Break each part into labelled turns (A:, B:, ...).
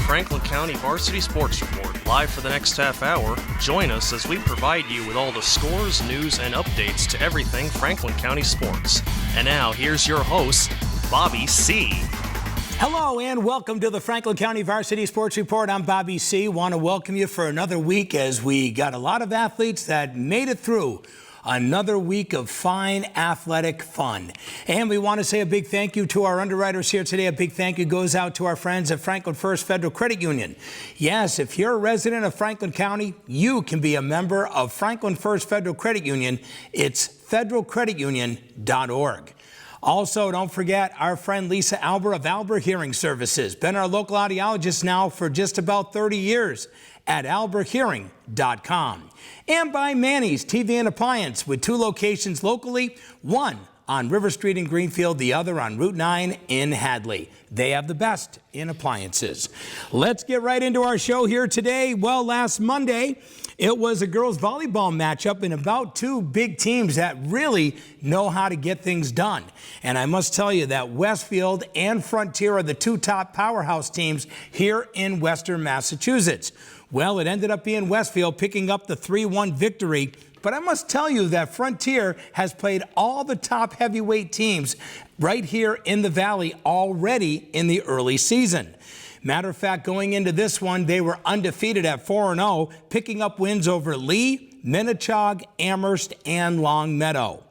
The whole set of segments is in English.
A: Franklin County Varsity Sports Report, live for the next half hour. Join us as we provide you with all the scores, news, and updates to everything Franklin County sports. And now, here's your host, Bobby C.
B: Hello and welcome to the Franklin County Varsity Sports Report. I'm Bobby C. Want to welcome you for another week as we got a lot of athletes that made it through another week of fine athletic fun. And we want to say a big thank you to our underwriters here today. A big thank you goes out to our friends at Franklin First Federal Credit Union. Yes, if you're a resident of Franklin County, you can be a member of Franklin First Federal Credit Union. It's federalcreditunion.org. Also, don't forget our friend Lisa Alber of Alber Hearing Services. Been our local audiologist now for just about 30 years at alberhearing.com. And by Manny's TV and Appliance with 2 locations locally, one on River Street in Greenfield, the other on Route 9 in Hadley. They have the best in appliances. Let's get right into our show here today. Well, last Monday, it was a girls volleyball matchup in about 2 big teams that really know how to get things done. And I must tell you that Westfield and Frontier are the 2 top powerhouse teams here in Western Massachusetts. Well, it ended up being Westfield picking up the 3-1 victory. But I must tell you that Frontier has played all the top heavyweight teams right here in the Valley already in the early season. Matter of fact, going into this one, they were undefeated at 4-0, picking up wins over Lee, Minnechaug, Amherst, and Longmeadow.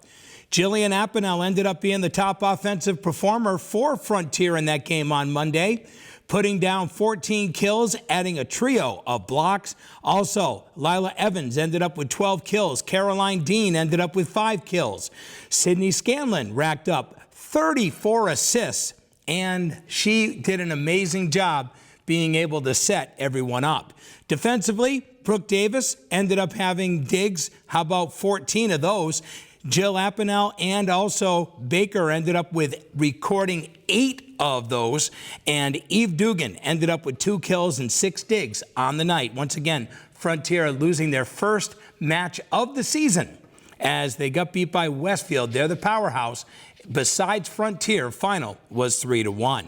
B: Jillian Aspinall ended up being the top offensive performer for Frontier in that game on Monday, putting down 14 kills, adding a trio of blocks. Also, Lila Evans ended up with 12 kills. Caroline Dean ended up with 5 kills. Sydney Scanlon racked up 34 assists, and she did an amazing job being able to set everyone up. Defensively, Brooke Davis ended up having digs. How about 14 of those? Jill Aspinall and also Baker ended up with recording 8 of those. And Eve Dugan ended up with 2 kills and 6 digs on the night. Once again, Frontier losing their first match of the season as they got beat by Westfield. They're the powerhouse. Besides Frontier, final was 3-1.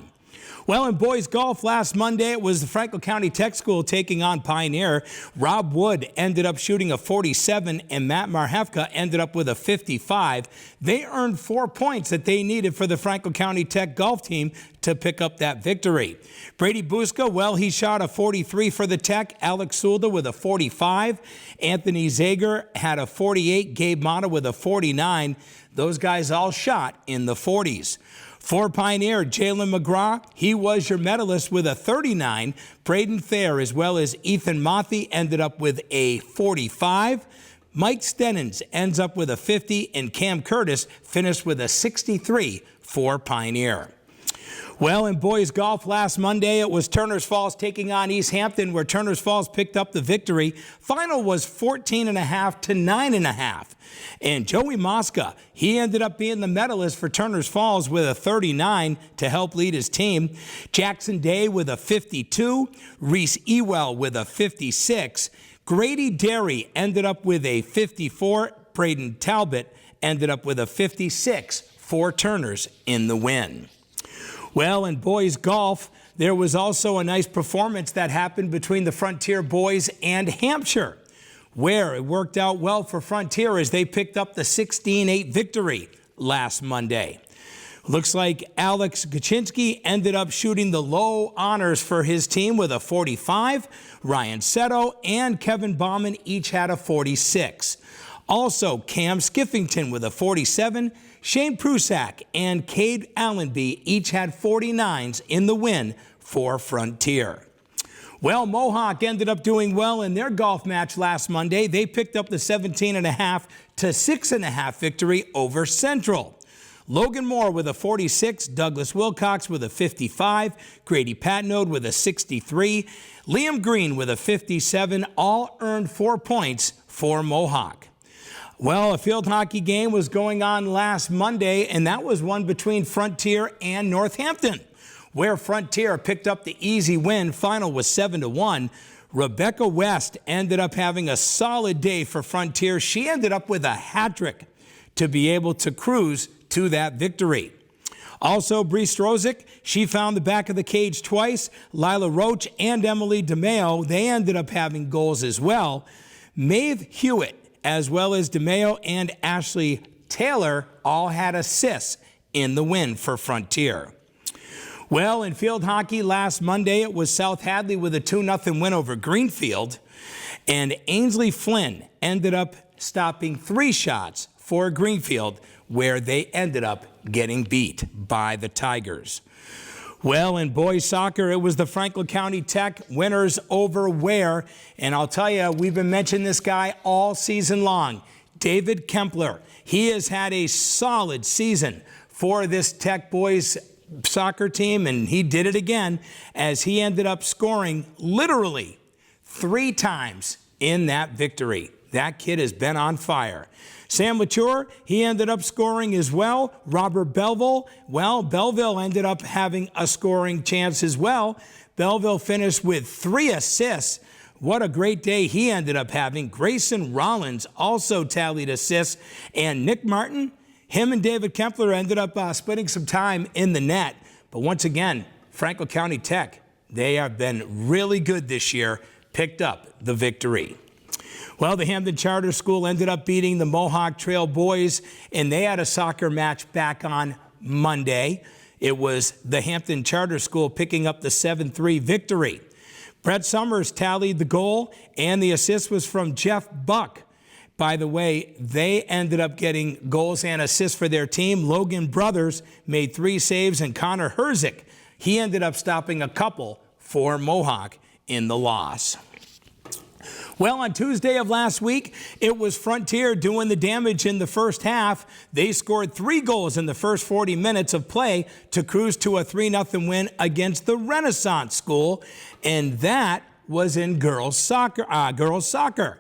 B: Well, in boys golf last Monday, it was the Franklin County Tech School taking on Pioneer. Rob Wood ended up shooting a 47, and Matt Marhefka ended up with a 55. They earned 4 points that they needed for the Franklin County Tech golf team to pick up that victory. Brady Buska, well, he shot a 43 for the Tech. Alex Sulda with a 45. Anthony Zager had a 48. Gabe Mata with a 49. Those guys all shot in the 40s. For Pioneer, Jalen McGraw, he was your medalist with a 39. Braden Thayer as well as Ethan Mothy ended up with a 45. Mike Stennens ends up with a 50, and Cam Curtis finished with a 63 for Pioneer. Well, in boys golf last Monday, it was Turners Falls taking on East Hampton, where Turners Falls picked up the victory. Final was 14.5 to 9.5. And Joey Mosca, he ended up being the medalist for Turners Falls with a 39 to help lead his team. Jackson Day with a 52. Reese Ewell with a 56. Grady Derry ended up with a 54. Braden Talbot ended up with a 56 for Turners in the win. Well, in boys golf, there was also a nice performance that happened between the Frontier boys and Hampshire, where it worked out well for Frontier as they picked up the 16-8 victory last Monday. Looks like Alex Kaczynski ended up shooting the low honors for his team with a 45. Ryan Seto and Kevin Bauman each had a 46. Also, Cam Skiffington with a 47. Shane Prusak and Cade Allenby each had 49s in the win for Frontier. Well, Mohawk ended up doing well in their golf match last Monday. They picked up the 17.5 to 6.5 victory over Central. Logan Moore with a 46, Douglas Wilcox with a 55, Grady Patnode with a 63, Liam Green with a 57, all earned 4 points for Mohawk. Well, a field hockey game was going on last Monday, and that was one between Frontier and Northampton, where Frontier picked up the easy win. Final was 7-1. Rebecca West ended up having a solid day for Frontier. She ended up with a hat trick to be able to cruise to that victory. Also, Bree Strozik, she found the back of the cage twice. Lila Roach and Emily DeMeo, they ended up having goals as well. Maeve Hewitt, as well as DeMeo and Ashley Taylor, all had assists in the win for Frontier. Well, in field hockey last Monday, it was South Hadley with a 2-0 win over Greenfield. And Ainsley Flynn ended up stopping 3 shots for Greenfield, where they ended up getting beat by the Tigers. Well, in boys soccer, it was the Franklin County Tech winners over Ware. And I'll tell you, we've been mentioning this guy all season long, David Kempler. He has had a solid season for this Tech boys soccer team, and he did it again as he ended up scoring literally 3 times in that victory. That kid has been on fire. Sam Latour, he ended up scoring as well. Robert Belleville, well, Belleville ended up having a scoring chance as well. Belleville finished with 3 assists. What a great day he ended up having. Grayson Rollins also tallied assists. And Nick Martin, him and David Kempler ended up splitting some time in the net. But once again, Franklin County Tech, they have been really good this year, picked up the victory. Well, the Hampton Charter School ended up beating the Mohawk Trail boys, and they had a soccer match back on Monday. It was the Hampton Charter School picking up the 7-3 victory. Brett Summers tallied the goal, and the assist was from Jeff Buck. By the way, they ended up getting goals and assists for their team. Logan Brothers made 3 saves, and Connor Herzik, he ended up stopping a couple for Mohawk in the loss. Well, on Tuesday of last week, it was Frontier doing the damage in the first half. They scored 3 goals in the first 40 minutes of play to cruise to a 3-0 win against the Renaissance School, and that was in girls soccer.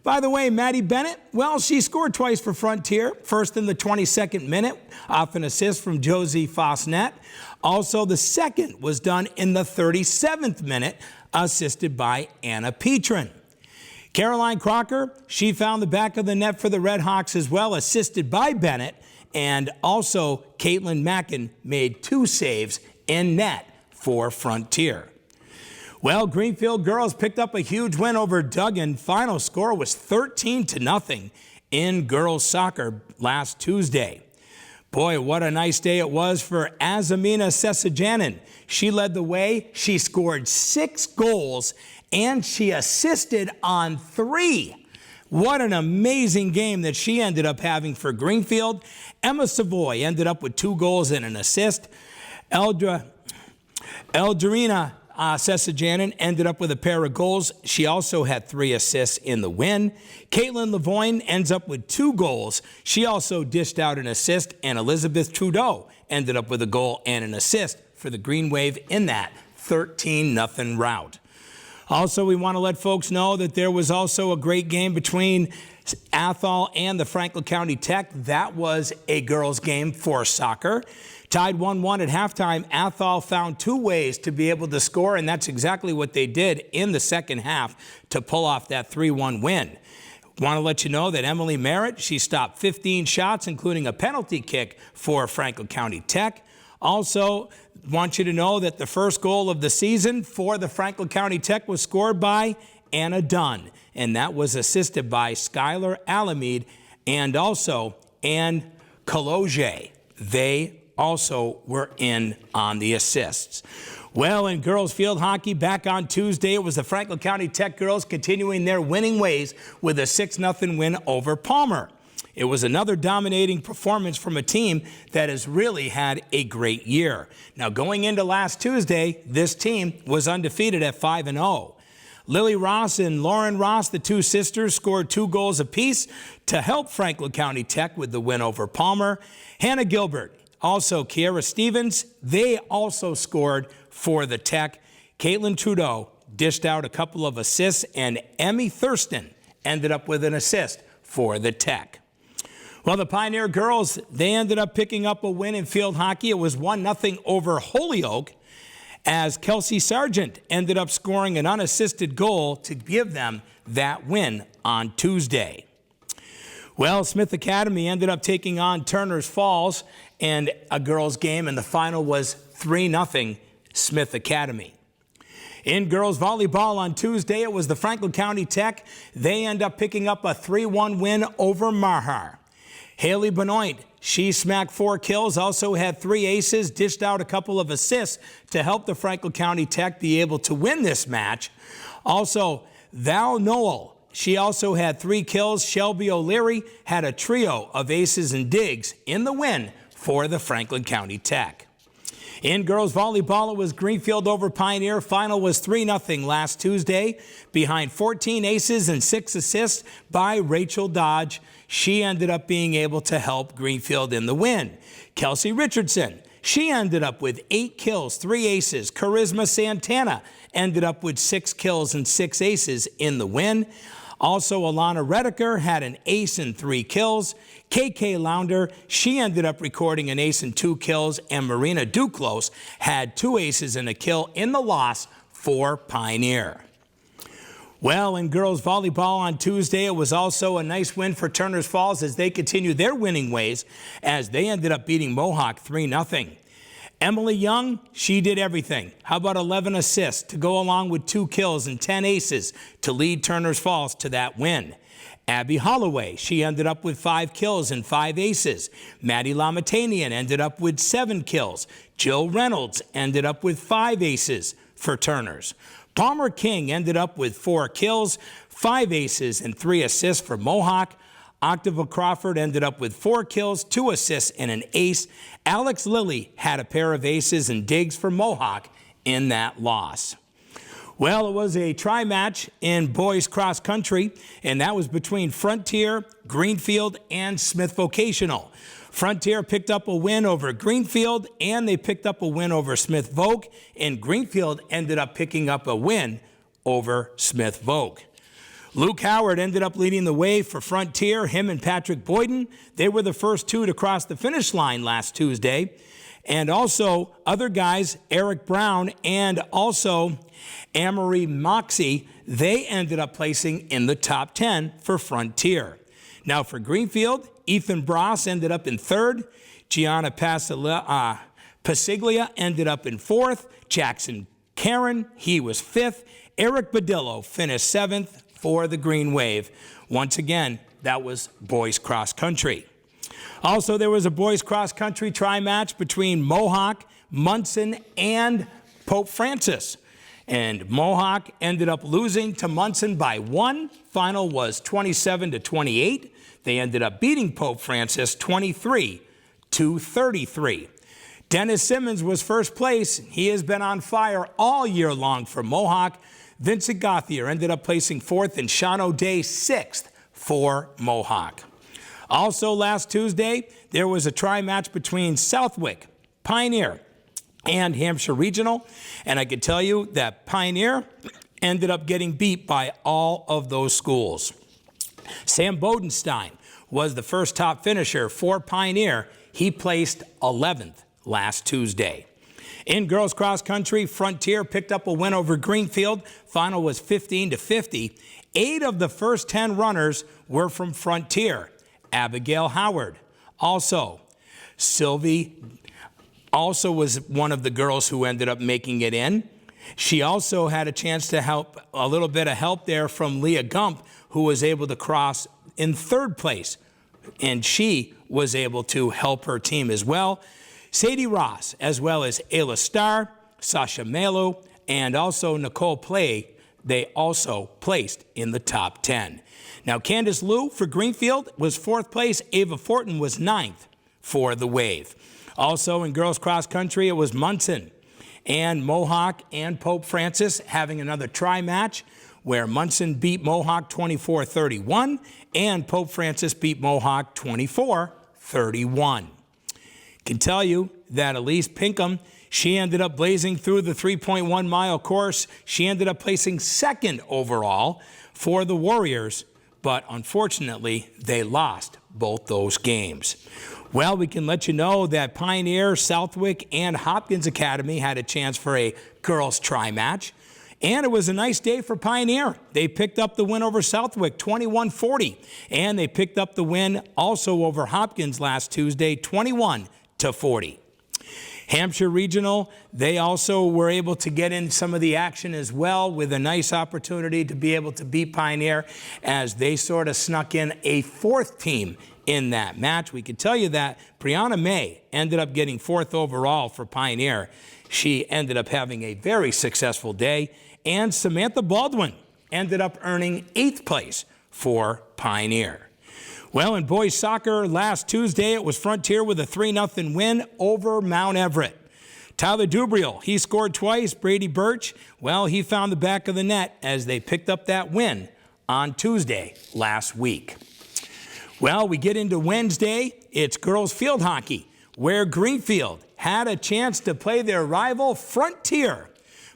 B: By the way, Maddie Bennett, well, she scored twice for Frontier, first in the 22nd minute off an assist from Josie Fosnet. Also, the second was done in the 37th minute, assisted by Anna Petrin. Caroline Crocker, she found the back of the net for the Redhawks as well, assisted by Bennett. And also, Caitlin Mackin made 2 saves in net for Frontier. Well, Greenfield girls picked up a huge win over Duggan. Final score was 13-0 in girls soccer last Tuesday. Boy, what a nice day it was for Azamina Sesajanin. She led the way. She scored 6 goals, and she assisted on 3. What an amazing game that she ended up having for Greenfield. Emma Savoy ended up with 2 goals and an assist. Eldarina Sesajanin ended up with a pair of goals. She also had 3 assists in the win. Caitlin Lavoine ends up with 2 goals. She also dished out an assist, and Elizabeth Trudeau ended up with a goal and an assist for the Green Wave in that 13-0 rout. Also, we want to let folks know that there was also a great game between Athol and the Franklin County Tech. That was a girls' game for soccer. Tied 1-1 at halftime, Athol found 2 ways to be able to score, and that's exactly what they did in the second half to pull off that 3-1 win. Want to let you know that Emily Merritt, she stopped 15 shots, including a penalty kick for Franklin County Tech. Also, want you to know that the first goal of the season for the Franklin County Tech was scored by Anna Dunn, and that was assisted by Skylar Alamede and also Ann Kaloje. They also were in on the assists. Well, in girls field hockey, back on Tuesday, it was the Franklin County Tech girls continuing their winning ways with a 6-0 win over Palmer. It was another dominating performance from a team that has really had a great year. Now, going into last Tuesday, this team was undefeated at 5-0. Lily Ross and Lauren Ross, the 2 sisters, scored 2 goals apiece to help Franklin County Tech with the win over Palmer. Hannah Gilbert, also Kiera Stevens, they also scored for the Tech. Caitlin Trudeau dished out a couple of assists, and Emmy Thurston ended up with an assist for the Tech. Well, the Pioneer girls, they ended up picking up a win in field hockey. It was 1-0 over Holyoke, as Kelsey Sargent ended up scoring an unassisted goal to give them that win on Tuesday. Well, Smith Academy ended up taking on Turner's Falls in a girls' game, and the final was 3-0 Smith Academy. In girls volleyball on Tuesday, it was the Franklin County Tech. They end up picking up a 3-1 win over Mahar. Haley Benoit, she smacked 4 kills, also had 3 aces, dished out a couple of assists to help the Franklin County Tech be able to win this match. Also, Val Noel, she also had 3 kills. Shelby O'Leary had a trio of aces and digs in the win for the Franklin County Tech. In girls volleyball, it was Greenfield over Pioneer. Final was 3-0 last Tuesday behind 14 aces and 6 assists by Rachel Dodge. She ended up being able to help Greenfield in the win. Kelsey Richardson, she ended up with 8 kills, 3 aces. Charisma Santana ended up with 6 kills and 6 aces in the win. Also, Alana Rediker had an ace and 3 kills. KK Lounder, she ended up recording an ace and 2 kills. And Marina Duclos had 2 aces and a kill in the loss for Pioneer. Well, in girls volleyball on Tuesday, it was also a nice win for Turner's Falls as they continue their winning ways as they ended up beating Mohawk 3-0. Emily Young, she did everything. How about 11 assists to go along with 2 kills and 10 aces to lead Turner's Falls to that win. Abby Holloway, she ended up with 5 kills and 5 aces. Maddie Lamatanian ended up with 7 kills. Jill Reynolds ended up with 5 aces for Turners. Palmer King ended up with 4 kills, 5 aces, and 3 assists for Mohawk. Octava Crawford ended up with 4 kills, 2 assists, and an ace. Alex Lilly had a pair of aces and digs for Mohawk in that loss. Well, it was a tri-match in boys cross country, and that was between Frontier, Greenfield, and Smith Vocational. Frontier picked up a win over Greenfield, and they picked up a win over Smith Voc, and Greenfield ended up picking up a win over Smith Voc. Luke Howard ended up leading the way for Frontier. Him and Patrick Boyden, they were the first 2 to cross the finish line last Tuesday. And also other guys, Eric Brown and also Amory Moxie, they ended up placing in the top 10 for Frontier. Now for Greenfield, Ethan Bross ended up in 3rd. Gianna Pasiglia ended up in 4th. Jackson Karen, he was 5th. Eric Badillo finished 7th for the Green Wave. Once again, that was boys cross country. Also, there was a boys cross country tri-match between Mohawk, Munson, and Pope Francis. And Mohawk ended up losing to Munson by 1. Final was 27-28. They ended up beating Pope Francis 23-33. Dennis Simmons was first place. He has been on fire all year long for Mohawk. Vincent Gauthier ended up placing 4th and Sean O'Day 6th for Mohawk. Also last Tuesday, there was a tri-match between Southwick, Pioneer, and Hampshire Regional. And I can tell you that Pioneer ended up getting beat by all of those schools. Sam Bodenstein was the first top finisher for Pioneer. He placed 11th last Tuesday. In girls cross country, Frontier picked up a win over Greenfield. Final was 15-50. 8 of the first 10 runners were from Frontier. Abigail Howard. Also, Sylvie also was one of the girls who ended up making it in. She also had a chance to help, a little bit of help there from Leah Gump, who was able to cross in 3rd place. And she was able to help her team as well. Sadie Ross, as well as Ayla Starr, Sasha Melu, and also Nicole Play, they also placed in the top 10. Now, Candace Liu for Greenfield was 4th place. Ava Fortin was 9th for the Wave. Also in girls cross country, it was Munson and Mohawk and Pope Francis having another tri-match where Munson beat Mohawk 24-31 and Pope Francis beat Mohawk 24-31. Can tell you that Elise Pinkham, she ended up blazing through the 3.1 mile course. She ended up placing 2nd overall for the Warriors, but unfortunately, they lost both those games. Well, we can let you know that Pioneer, Southwick, and Hopkins Academy had a chance for a girls' tri-match. And it was a nice day for Pioneer. They picked up the win over Southwick, 21-40. And they picked up the win also over Hopkins last Tuesday, 21-40. Hampshire Regional, they also were able to get in some of the action as well with a nice opportunity to be able to beat Pioneer as they sort of snuck in a fourth team in that match. We can tell you that Brianna May ended up getting fourth overall for Pioneer. She ended up having a very successful day, and Samantha Baldwin ended up earning 8th place for Pioneer. Well, in boys soccer last Tuesday, it was Frontier with a 3-0 win over Mount Everett. Tyler Dubriel, he scored twice. Brady Birch, well, he found the back of the net as they picked up that win on Tuesday last week. Well, we get into Wednesday. It's girls field hockey, where Greenfield had a chance to play their rival Frontier.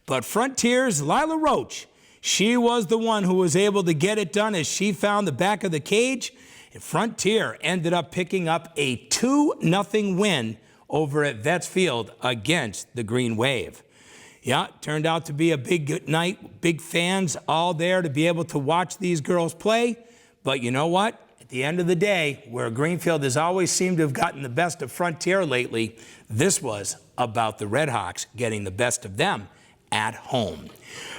B: But Frontier's Lila Roach, she was the one who was able to get it done as she found the back of the cage. And Frontier ended up picking up a 2-0 win over at Vets Field against the Green Wave. Yeah, turned out to be a big night. Big fans all there to be able to watch these girls play. But you know what? At the end of the day, where Greenfield has always seemed to have gotten the best of Frontier lately, this was about the Redhawks getting the best of them at home.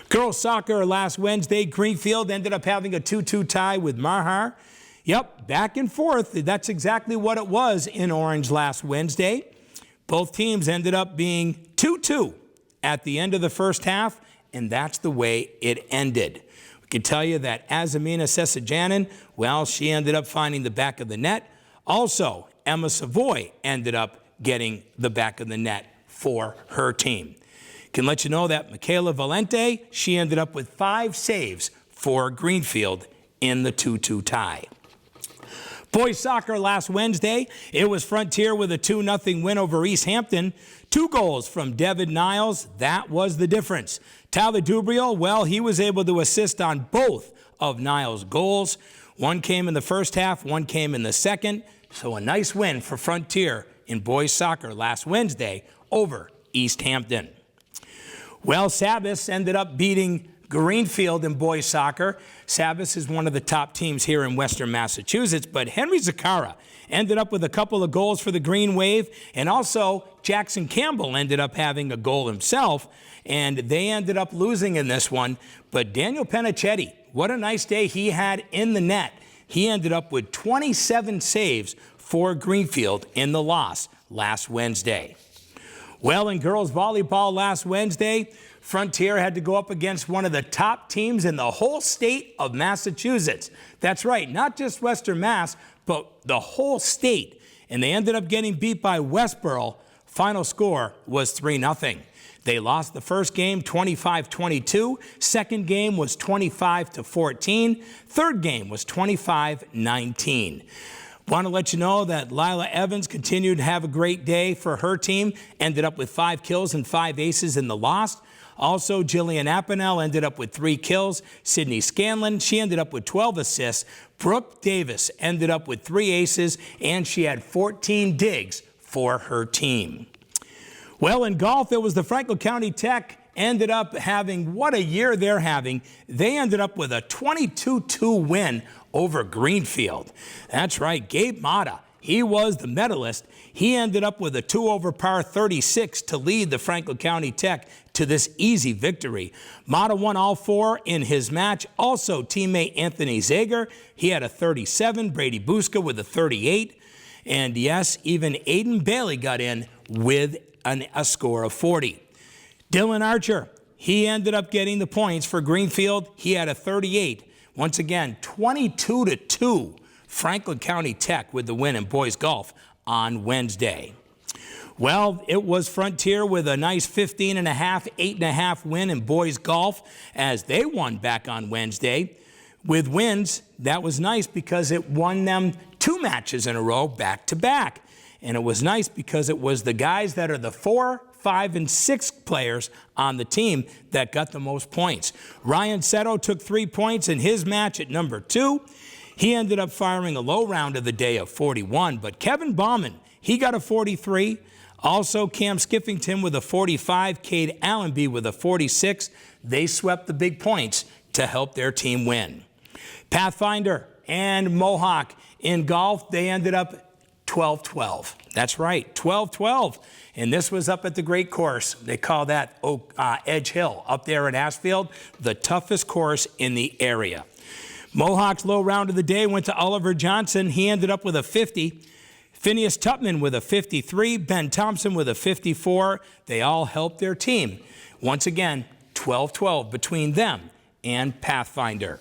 B: Girls soccer last Wednesday, Greenfield ended up having a 2-2 tie with Mahar. Yep, back and forth. That's exactly what it was in Orange last Wednesday. Both teams ended up being 2-2 at the end of the first half, and that's the way it ended. We can tell you that Azamina Sesajanin, well, she ended up finding the back of the net. Also, Emma Savoy ended up getting the back of the net for her team. Can let you know that Michaela Valente, she ended up with 5 saves for Greenfield in the 2-2 tie. Boys soccer last Wednesday, it was Frontier with a 2-0 win over East Hampton. 2 goals from Devin Niles, that was the difference. Tyler Dubriel, well, he was able to assist on both of Niles' goals. One came in the first half, one came in the second. So a nice win for Frontier in boys soccer last Wednesday over East Hampton. Well, Sabas ended up beating Greenfield in boys soccer. Sabas is one of the top teams here in Western Massachusetts, but Henry Zakara ended up with a couple of goals for the Green Wave, and also Jackson Campbell ended up having a goal himself, and they ended up losing in this one. But Daniel Penichetti, what a nice day he had in the net. He ended up with 27 saves for Greenfield in the loss last Wednesday. Well, in girls volleyball last Wednesday, Frontier had to go up against one of the top teams in the whole state of Massachusetts. That's right, not just Western Mass, but the whole state. And they ended up getting beat by Westboro. Final score was 3-0. They lost the first game 25-22. Second game was 25-14. Third game was 25-19. Want to let you know that Lila Evans continued to have a great day for her team. Ended up with 5 kills and 5 aces in the loss. Also, Jillian Apanel ended up with 3 kills. Sydney Scanlon, she ended up with 12 assists. Brooke Davis ended up with 3 aces, and she had 14 digs for her team. Well, in golf, it was the Franklin County Tech ended up having, what a year they're having. They ended up with a 22-2 win over Greenfield. That's right, Gabe Mata, he was the medalist. He ended up with a 2 over par 36 to lead the Franklin County Tech to this easy victory. Mata won all 4 in his match. Also, teammate Anthony Zager, he had a 37. Brady Buska with a 38. And yes, even Aiden Bailey got in with a score of 40. Dylan Archer, he ended up getting the points for Greenfield. He had a 38. Once again, 22-2, Franklin County Tech with the win in boys golf on Wednesday. Well, it was Frontier with a nice 15.5, 8.5 win in boys golf as they won back on Wednesday. With wins, that was nice because it won them 2 matches in a row back to back. And it was nice because it was the guys that are the 4, 5, and 6 players on the team that got the most points. Ryan Seto took 3 points in his match at number 2. He ended up firing a low round of the day of 41, but Kevin Bauman, he got a 43. Also, Cam Skiffington with a 45, Cade Allenby with a 46. they swept the big points to help their team win. Pathfinder and Mohawk in golf, they ended up 12-12. That's right, 12-12. And this was up at the great course. They call that Edge Hill up there in Ashfield, the toughest course in the area. Mohawk's low round of the day went to Oliver Johnson. He ended up with a 50. Phineas Tupman with a 53. Ben Thompson with a 54. They all helped their team. Once again, 12-12 between them and Pathfinder.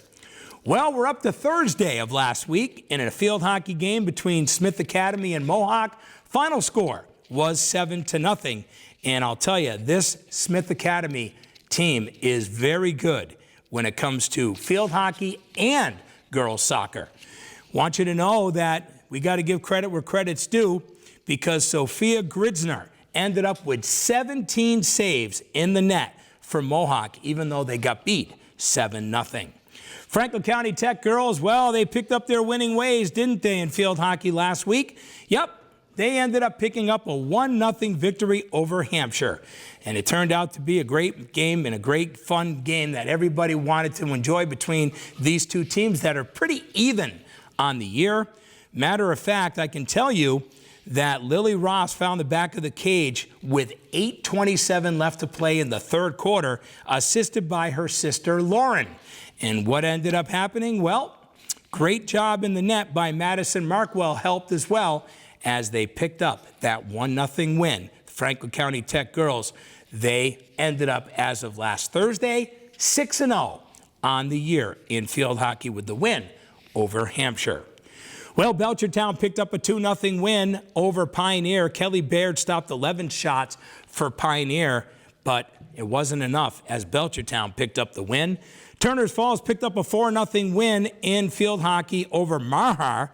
B: Well, we're up to Thursday of last week in a field hockey game between Smith Academy and Mohawk. Final score was 7-0. And I'll tell you, this Smith Academy team is very good when it comes to field hockey and girls soccer. Want you to know that we got to give credit where credit's due, because Sophia Gridsner ended up with 17 saves in the net for Mohawk, even though they got beat 7-0. Franklin County Tech girls, well, they picked up their winning ways, didn't they, in field hockey last week? Yep. They ended up picking up a 1-0 victory over Hampshire. And it turned out to be a great game and a great fun game that everybody wanted to enjoy between these two teams that are pretty even on the year. Matter of fact, I can tell you that Lily Ross found the back of the cage with 8:27 left to play in the third quarter, assisted by her sister Lauren. And what ended up happening? Well, great job in the net by Madison Markwell helped as well, as they picked up that 1-0 win. Franklin County Tech girls, they ended up, as of last Thursday, 6-0 on the year in field hockey with the win over Hampshire. Well, Belchertown picked up a 2-0 win over Pioneer. Kelly Baird stopped 11 shots for Pioneer, but it wasn't enough as Belchertown picked up the win. Turners Falls picked up a 4-0 win in field hockey over Marhar.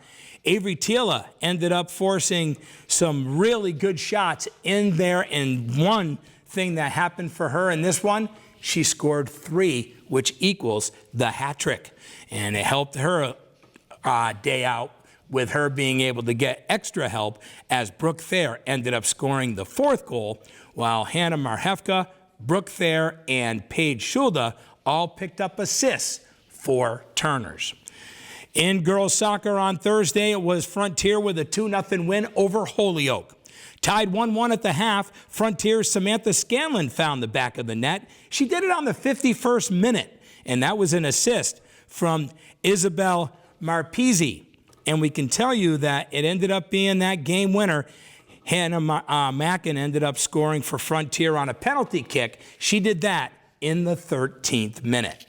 B: Avery Tila ended up forcing some really good shots in there, and one thing that happened for her in this one, she scored 3, which equals the hat trick. And it helped her day out with her being able to get extra help, as Brooke Thayer ended up scoring the 4th goal, while Hannah Marhefka, Brooke Thayer, and Paige Schulda all picked up assists for Turners. In girls soccer on Thursday, it was Frontier with a 2-0 win over Holyoke. Tied 1-1 at the half, Frontier's Samantha Scanlon found the back of the net. She did it on the 51st minute, and that was an assist from Isabel Marpizzi. And we can tell you that it ended up being that game winner. Hannah Mackin ended up scoring for Frontier on a penalty kick. She did that in the 13th minute.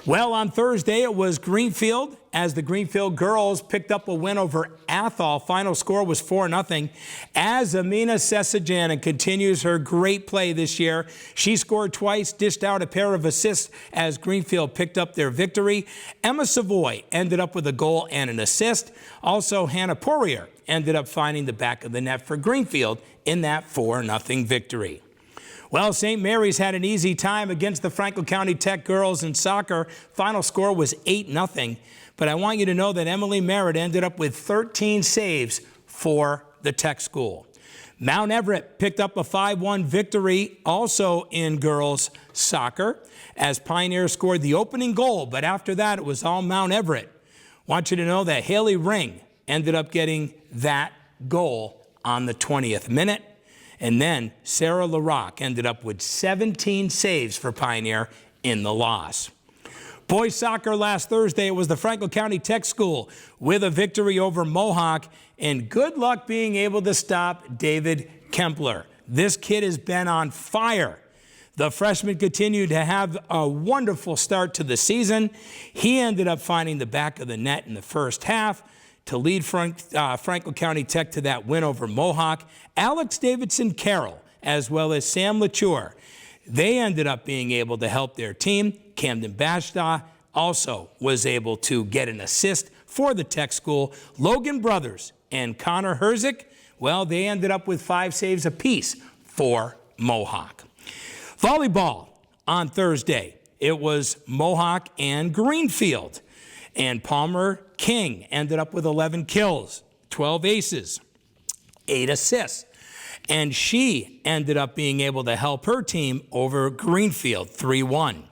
B: Well, on Thursday, it was Greenfield, as the Greenfield girls picked up a win over Athol. Final score was 4-0. As Amina Sessajanin continues her great play this year, she scored twice, dished out a pair of assists as Greenfield picked up their victory. Emma Savoy ended up with a goal and an assist. Also, Hannah Poirier ended up finding the back of the net for Greenfield in that 4-0 victory. Well, St. Mary's had an easy time against the Franklin County Tech girls in soccer. Final score was 8-0. But I want you to know that Emily Merritt ended up with 13 saves for the Tech school. Mount Everett picked up a 5-1 victory also in girls soccer, as Pioneer scored the opening goal. But after that, it was all Mount Everett. Want you to know that Haley Ring ended up getting that goal on the 20th minute. And then Sarah LaRock ended up with 17 saves for Pioneer in the loss. Boys soccer last Thursday, it was the Franklin County Tech School with a victory over Mohawk, and good luck being able to stop David Kempler. This kid has been on fire. The freshman continued to have a wonderful start to the season. He ended up finding the back of the net in the first half to lead Franklin County Tech to that win over Mohawk. Alex Davidson Carroll, as well as Sam Latour, they ended up being able to help their team. Camden Bashda also was able to get an assist for the Tech school. Logan Brothers and Connor Herzik, well, they ended up with 5 saves apiece for Mohawk. Volleyball on Thursday, it was Mohawk and Greenfield. And Palmer King ended up with 11 kills, 12 aces, 8 assists. and she ended up being able to help her team over Greenfield 3-1.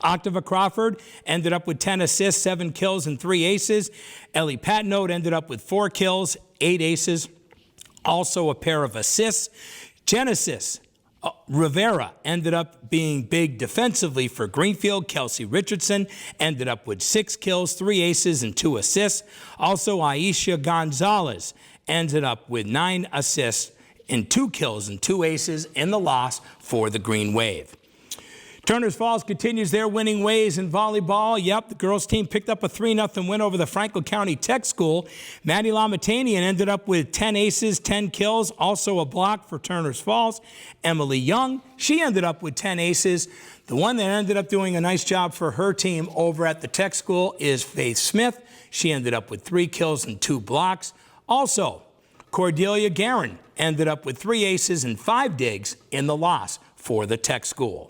B: Octava Crawford ended up with 10 assists, 7 kills, and 3 aces. Ellie Patnode ended up with 4 kills, 8 aces, also a pair of assists. Genesis Rivera ended up being big defensively for Greenfield. Kelsey Richardson ended up with 6 kills, 3 aces, and 2 assists. Also, Aisha Gonzalez ended up with 9 assists and 2 kills and 2 aces in the loss for the Green Wave. Turners Falls continues their winning ways in volleyball. Yep, the girls team picked up a 3-0 win over the Franklin County Tech School. Maddie Lamatanian ended up with 10 aces, 10 kills, also a block for Turners Falls. Emily Young, she ended up with 10 aces. The one that ended up doing a nice job for her team over at the Tech School is Faith Smith. She ended up with 3 kills and 2 blocks. Also, Cordelia Guerin ended up with 3 aces and 5 digs in the loss for the Tech School.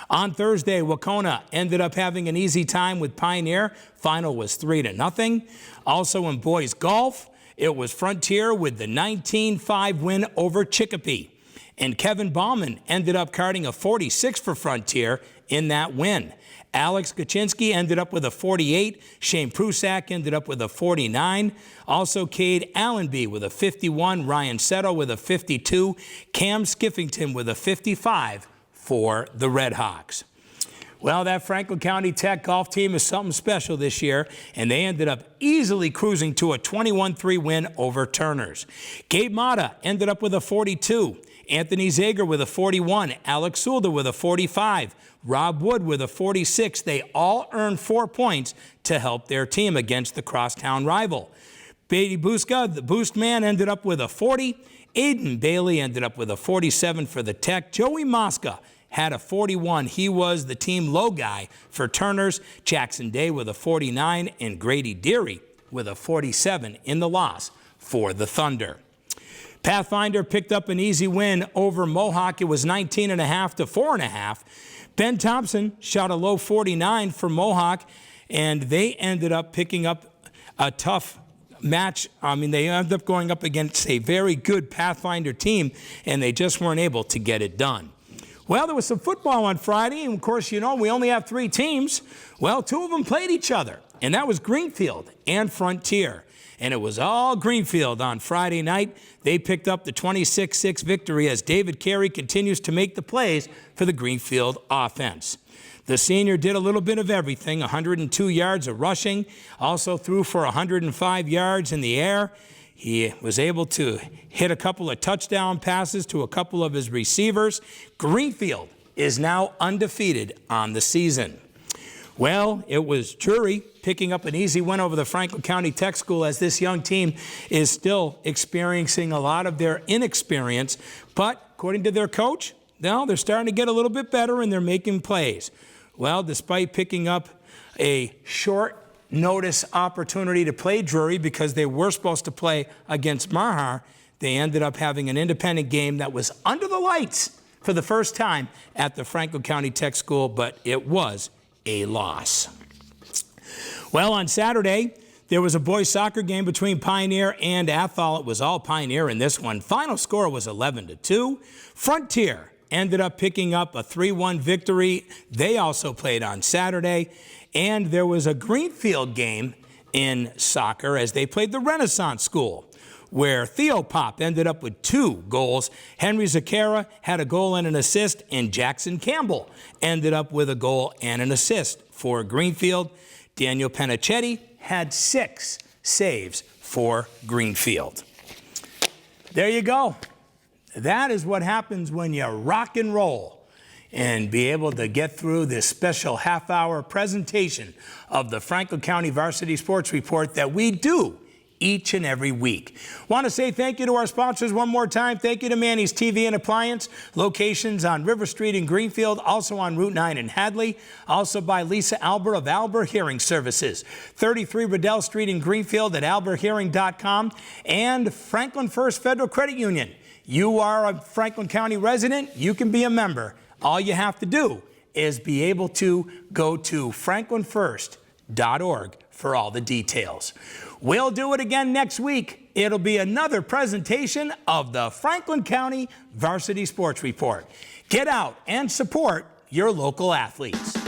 B: On Thursday, Wacona ended up having an easy time with Pioneer. Final was 3-0. Also in boys golf, it was Frontier with the 19-5 win over Chicopee. And Kevin Bauman ended up carding a 46 for Frontier in that win. Alex Kaczynski ended up with a 48. Shane Prusak ended up with a 49. Also, Cade Allenby with a 51. Ryan Settle with a 52. Cam Skiffington with a 55 for the Red Hawks. Well, that Franklin County Tech golf team is something special this year, and they ended up easily cruising to a 21-3 win over Turners. Gabe Mata ended up with a 42. Anthony Zager with a 41. Alex Sulda with a 45. Rob Wood with a 46. They all earned 4 points to help their team against the crosstown rival. Beatty Buska, the Boost man, ended up with a 40. Aiden Bailey ended up with a 47 for the Tech. Joey Mosca had a 41. He was the team low guy for Turners. Jackson Day with a 49 and Grady Deary with a 47 in the loss for the Thunder. Pathfinder picked up an easy win over Mohawk. It was 19.5 to 4.5. Ben Thompson shot a low 49 for Mohawk, and they ended up picking up a tough match. They ended up going up against a very good Pathfinder team, and they just weren't able to get it done. Well, there was some football on Friday, and of course, we only have 3 teams. Well, 2 of them played each other, and that was Greenfield and Frontier. And it was all Greenfield on Friday night. They picked up the 26-6 victory as David Carey continues to make the plays for the Greenfield offense. The senior did a little bit of everything, 102 yards of rushing, also threw for 105 yards in the air. He was able to hit a couple of touchdown passes to a couple of his receivers. Greenfield is now undefeated on the season. Well, it was Drury picking up an easy win over the Franklin County Tech School as this young team is still experiencing a lot of their inexperience. But according to their coach, they're starting to get a little bit better and they're making plays. Well, despite picking up a short notice opportunity to play Drury because they were supposed to play against Mahar, they ended up having an independent game that was under the lights for the first time at the Franklin County Tech School, but it was a loss. Well, on Saturday, there was a boys soccer game between Pioneer and Athol. It was all Pioneer in this one. Final score was 11-2. Frontier ended up picking up a 3-1 victory. They also played on Saturday. And there was a Greenfield game in soccer as they played the Renaissance School, where Theo Pop ended up with 2 goals. Henry Zakara had a goal and an assist, and Jackson Campbell ended up with a goal and an assist for Greenfield. Daniel Penichetti had 6 saves for Greenfield. There you go. That is what happens when you rock and roll and be able to get through this special half-hour presentation of the Franklin County Varsity Sports Report that we do each and every week. Want to say thank you to our sponsors one more time. Thank you to Manny's TV and Appliance, locations on River Street in Greenfield, also on Route 9 in Hadley, also by Lisa Albert of Albert Hearing Services, 33 Riddell Street in Greenfield at alberthearing.com, and Franklin First Federal Credit Union. You are a Franklin County resident, you can be a member. All you have to do is be able to go to franklinfirst.org for all the details. We'll do it again next week. it'll be another presentation of the Franklin County Varsity Sports Report. Get out and support your local athletes.